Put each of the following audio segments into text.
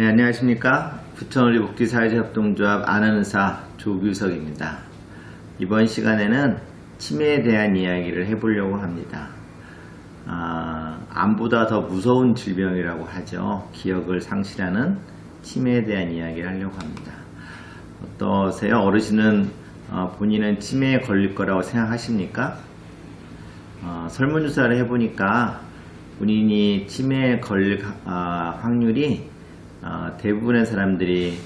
네, 안녕하십니까. 부천의료복지사회자협동조합 아는의사 조규석입니다. 이번 시간에는 치매에 대한 이야기를 해보려고 합니다. 암보다 더 무서운 질병이라고 하죠. 기억을 상실하는 치매에 대한 이야기를 하려고 합니다. 어떠세요? 어르신은 본인은 치매에 걸릴 거라고 생각하십니까? 설문조사를 해보니까 본인이 치매에 걸릴 확률이 대부분의 사람들이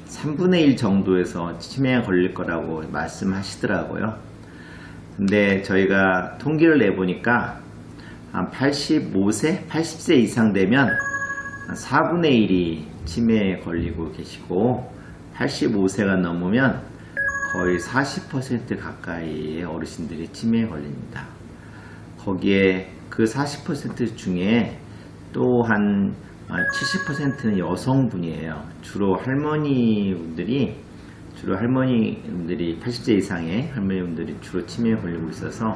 3분의 1 정도에서 치매에 걸릴 거라고 말씀하시더라고요. 근데 저희가 통계를 내보니까 한 85세, 80세 이상 되면 4분의 1이 치매에 걸리고 계시고 85세가 넘으면 거의 40% 가까이의 어르신들이 치매에 걸립니다. 거기에 그 40% 중에 또 한 70%는 여성분이에요. 주로 할머니분들이 80세 이상의 할머니분들이 주로 치매에 걸리고 있어서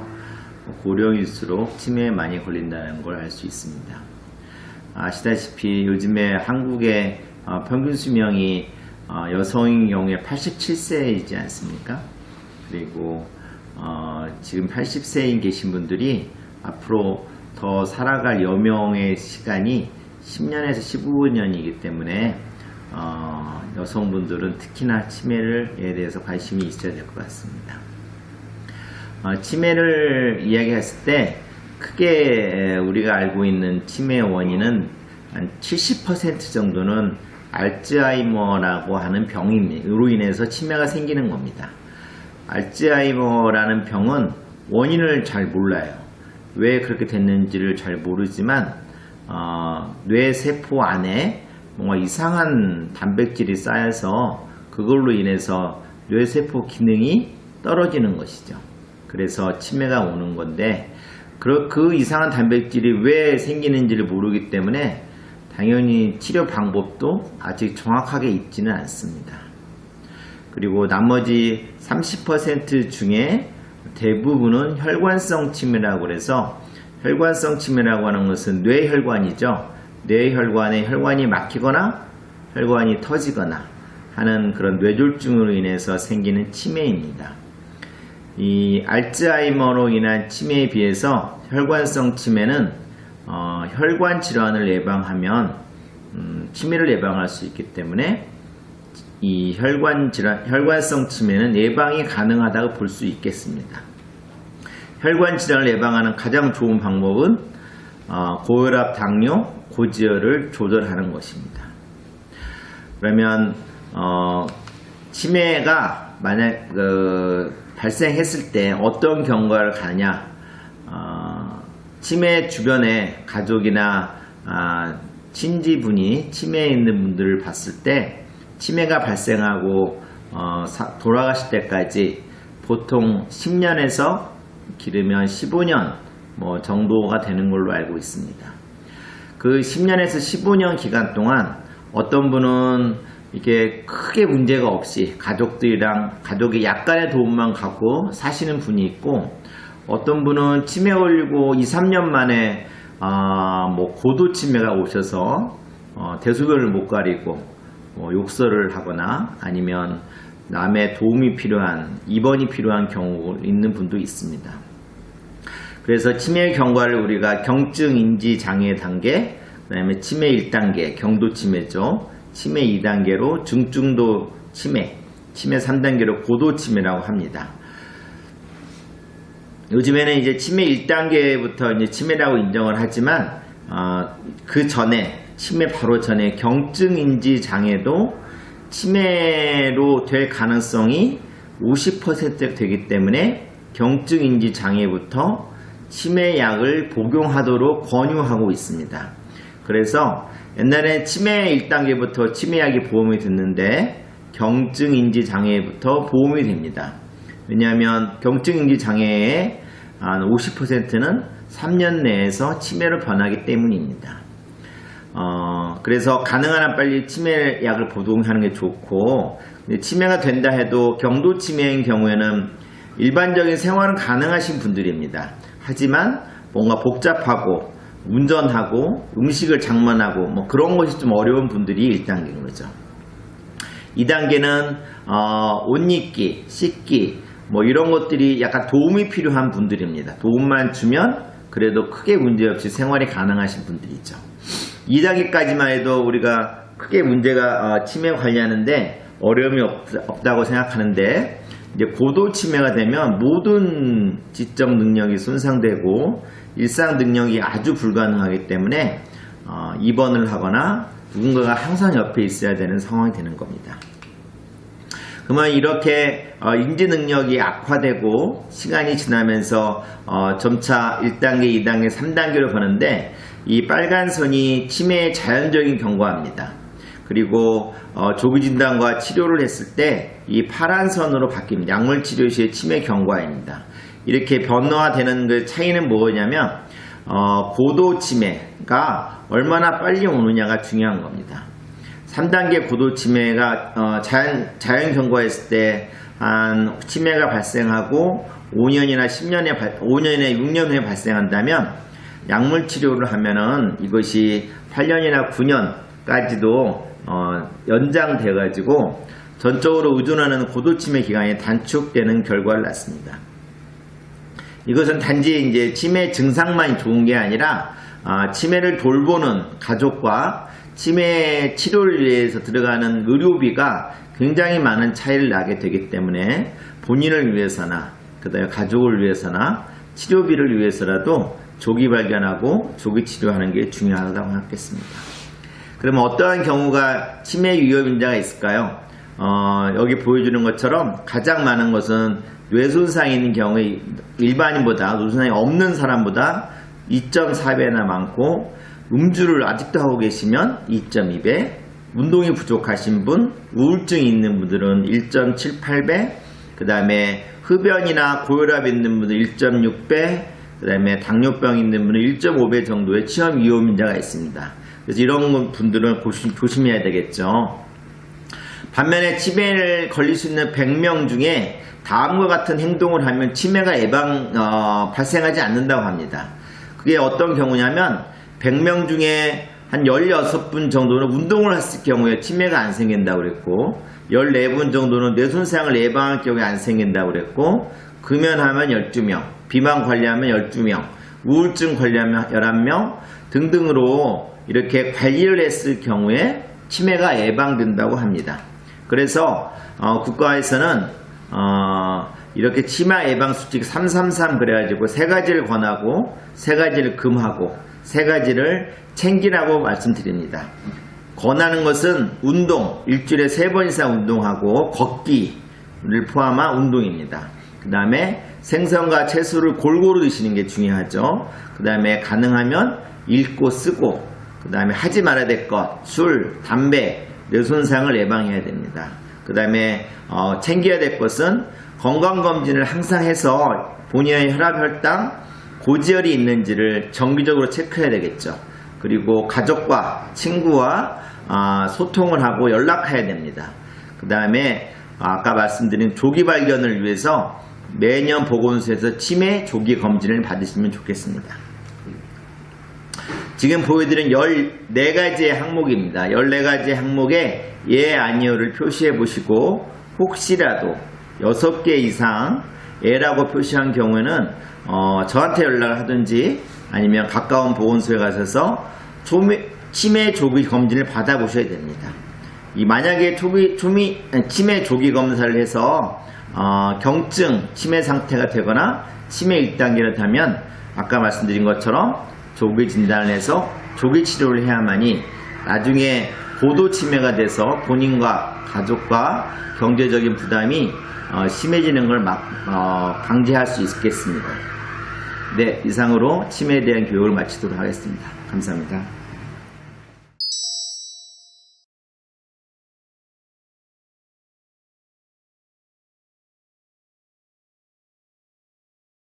고령일수록 치매에 많이 걸린다는 걸 알 수 있습니다. 아시다시피 요즘에 한국의 평균 수명이 여성의 경우에 87세이지 않습니까? 그리고 지금 80세인 계신 분들이 앞으로 더 살아갈 여명의 시간이 10년에서 15년이기 때문에 여성분들은 특히나 치매에 대해서 관심이 있어야 될 것 같습니다. 치매를 이야기했을 때 크게 우리가 알고 있는 치매의 원인은 한 70% 정도는 알츠하이머라고 하는 병으로 인해서 치매가 생기는 겁니다. 알츠하이머라는 병은 원인을 잘 몰라요. 왜 그렇게 됐는지를 잘 모르지만 뇌세포 안에 뭔가 이상한 단백질이 쌓여서 그걸로 인해서 뇌세포 기능이 떨어지는 것이죠. 그래서 치매가 오는 건데 그 이상한 단백질이 왜 생기는지를 모르기 때문에 당연히 치료 방법도 아직 정확하게 있지는 않습니다. 그리고 나머지 30% 중에 대부분은 혈관성 치매라고 해서 혈관성 치매라고 하는 것은 뇌혈관이죠. 뇌혈관에 혈관이 막히거나 혈관이 터지거나 하는 그런 뇌졸중으로 인해서 생기는 치매입니다. 이 알츠하이머로 인한 치매에 비해서 혈관성 치매는 혈관 질환을 예방하면 치매를 예방할 수 있기 때문에 이 혈관성 치매는 예방이 가능하다고 볼 수 있겠습니다. 혈관 질환을 예방하는 가장 좋은 방법은 고혈압, 당뇨, 고지혈을 조절하는 것입니다. 그러면 치매가 만약 발생했을 때 어떤 경과를 가느냐? 치매 주변에 가족이나 친지분이 치매에 있는 분들을 봤을 때 치매가 발생하고 돌아가실 때까지 보통 10년에서 길으면 15년 정도가 되는 걸로 알고 있습니다. 그 10년에서 15년 기간 동안 어떤 분은 이게 크게 문제가 없이 가족의 약간의 도움만 갖고 사시는 분이 있고 어떤 분은 치매 걸리고 2, 3년 만에 고도 치매가 오셔서 대소변을 못 가리고 욕설을 하거나 아니면 남의 도움이 필요한 입원이 필요한 경우 있는 분도 있습니다. 그래서 치매의 경과를 우리가 경증인지 장애 단계, 그 다음에 치매 1단계 경도치매죠. 치매 2단계로 중증도 치매 3단계로 고도 치매라고 합니다. 요즘에는 이제 치매 1단계부터 이제 치매라고 인정을 하지만 그 전에 치매 바로 전에 경증인지 장애도 치매로 될 가능성이 50% 되기 때문에 경증인지 장애부터 치매약을 복용하도록 권유하고 있습니다. 그래서 옛날에 치매 1단계부터 치매약이 보험이 됐는데 경증인지 장애부터 보험이 됩니다. 왜냐하면 경증인지 장애의 한 50%는 3년 내에서 치매로 변하기 때문입니다. 그래서 가능한 한 빨리 치매약을 복용하는 게 좋고 치매가 된다 해도 경도 치매인 경우에는 일반적인 생활은 가능하신 분들입니다. 하지만 뭔가 복잡하고 운전하고 음식을 장만하고 뭐 그런 것이 좀 어려운 분들이 1단계인 거죠. 2단계는 옷 입기, 씻기 뭐 이런 것들이 약간 도움이 필요한 분들입니다. 도움만 주면 그래도 크게 문제없이 생활이 가능하신 분들이죠. 2단계까지만 해도 우리가 크게 문제가 치매 관리하는데 어려움이 없다고 생각하는데 이제 고도 치매가 되면 모든 지적 능력이 손상되고 일상 능력이 아주 불가능하기 때문에 입원을 하거나 누군가가 항상 옆에 있어야 되는 상황이 되는 겁니다. 그러면 이렇게 인지 능력이 악화되고 시간이 지나면서 점차 1단계, 2단계, 3단계로 가는데 이 빨간 선이 치매의 자연적인 경과입니다. 그리고 조기 진단과 치료를 했을 때 이 파란 선으로 바뀝니다. 약물 치료 시의 치매 경과입니다. 이렇게 변화되는 그 차이는 뭐냐면 고도 치매가 얼마나 빨리 오느냐가 중요한 겁니다. 3단계 고도 치매가 자연 경과했을 때 한 치매가 발생하고 5년이나 6년 후에 발생한다면 약물 치료를 하면은 이것이 8년이나 9년까지도 연장돼 가지고 전적으로 의존하는 고도 치매 기간이 단축되는 결과를 낳습니다. 이것은 단지 이제 치매 증상만 좋은 게 아니라 치매를 돌보는 가족과 치매 치료를 위해서 들어가는 의료비가 굉장히 많은 차이를 나게 되기 때문에 본인을 위해서나 그다음에 가족을 위해서나 치료비를 위해서라도 조기 발견하고 조기 치료하는 게 중요하다고 생각했습니다. 그러면 어떠한 경우가 치매 위험 인자가 있을까요? 여기 보여주는 것처럼 가장 많은 것은 뇌손상이 있는 경우에 일반인보다 뇌손상이 없는 사람보다 2.4배나 많고 음주를 아직도 하고 계시면 2.2배, 운동이 부족하신 분, 우울증이 있는 분들은 1.78배, 그 다음에 흡연이나 고혈압이 있는 분들 1.6배, 그 다음에 당뇨병이 있는 분은 1.5배 정도의 치매 위험인자가 있습니다. 그래서 이런 분들은 조심해야 되겠죠. 반면에 치매를 걸릴 수 있는 100명 중에 다음과 같은 행동을 하면 치매가 발생하지 않는다고 합니다. 그게 어떤 경우냐면 100명 중에 한 16분 정도는 운동을 했을 경우에 치매가 안 생긴다고 그랬고 14분 정도는 뇌손상을 예방할 경우에 안 생긴다고 그랬고 금연하면 12명, 비만 관리하면 12명, 우울증 관리하면 11명 등등으로 이렇게 관리를 했을 경우에 치매가 예방된다고 합니다. 그래서 국가에서는 이렇게 치매 예방 수칙 333 그래가지고 3가지를 권하고 3가지를 금하고 3가지를 챙기라고 말씀드립니다. 권하는 것은 운동, 일주일에 3번 이상 운동하고 걷기를 포함한 운동입니다. 그 다음에 생선과 채소를 골고루 드시는 게 중요하죠. 그 다음에 가능하면 읽고 쓰고 그 다음에 하지 말아야 될 것, 술, 담배, 뇌손상을 예방해야 됩니다. 그 다음에 챙겨야 될 것은 건강검진을 항상 해서 본인의 혈압, 혈당, 고지혈이 있는지를 정기적으로 체크해야 되겠죠. 그리고 가족과 친구와 소통을 하고 연락해야 됩니다. 그 다음에 아까 말씀드린 조기 발견을 위해서 매년 보건소에서 치매 조기 검진을 받으시면 좋겠습니다. 지금 보여드린 14가지의 항목입니다. 14가지 항목에 예, 아니요를 표시해 보시고 혹시라도 6개 이상 예라고 표시한 경우에는 저한테 연락을 하든지 아니면 가까운 보건소에 가셔서 치매 조기 검진을 받아보셔야 됩니다. 만약에 치매 조기 검사를 해서 경증 치매 상태가 되거나 치매 1단계를 아까 말씀드린 것처럼 조기 진단을 해서 조기 치료를 해야만이 나중에 고도 치매가 돼서 본인과 가족과 경제적인 부담이 심해지는 걸 방지할 수 있겠습니다. 네, 이상으로 치매에 대한 교육을 마치도록 하겠습니다. 감사합니다.